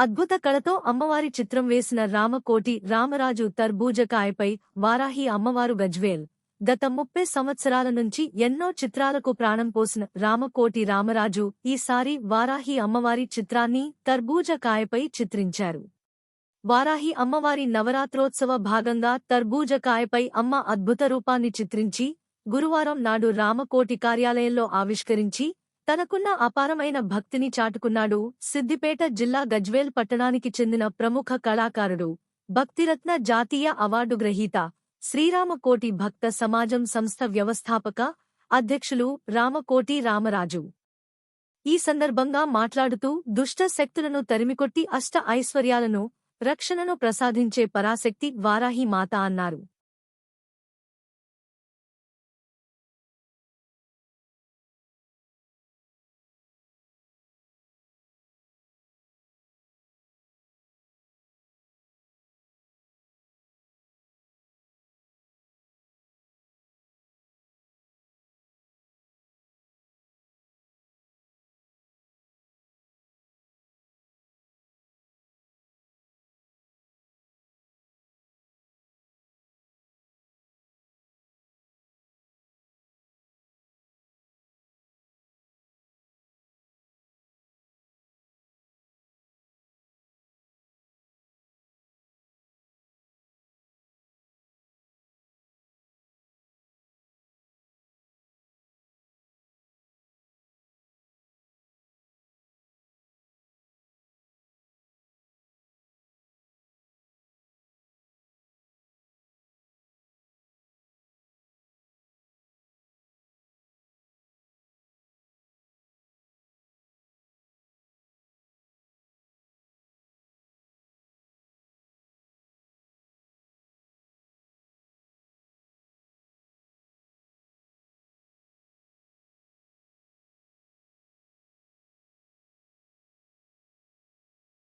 అద్భుత కళతో అమ్మవారి చిత్రం వేసిన రామకోటి రామరాజు తర్బూజకాయపై వారాహి అమ్మవారు గజ్వేల్. గత 30 సంవత్సరాల నుంచి ఎన్నో చిత్రాలకు ప్రాణం పోసిన రామకోటి రామరాజు ఈసారి వారాహి అమ్మవారి చిత్రాన్ని తర్బూజకాయపై చిత్రించారు. వారాహి అమ్మవారి నవరాత్రోత్సవ భాగంగా తర్బూజకాయపై అమ్మ అద్భుత రూపాన్ని చిత్రించి గురువారం నాడు రామకోటి కార్యాలయంలో ఆవిష్కరించి తనకున్న అపారమైన భక్తిని చాటుకున్నాడు. సిద్దిపేట జిల్లా గజ్వేల్ పట్టణానికి చెందిన ప్రముఖ కళాకారుడు, భక్తిరత్న జాతీయ అవార్డు గ్రహీత, శ్రీరామకోటి భక్త సమాజం సంస్థ వ్యవస్థాపక అధ్యక్షులు రామకోటి రామరాజు. ఈ సందర్భంగా మాట్లాడుతూ దుష్ట శక్తులను తరిమికొట్టి అష్ట ఐశ్వర్యాలను, రక్షణను ప్రసాదించే పరాశక్తి వారాహి మాత అన్నారు.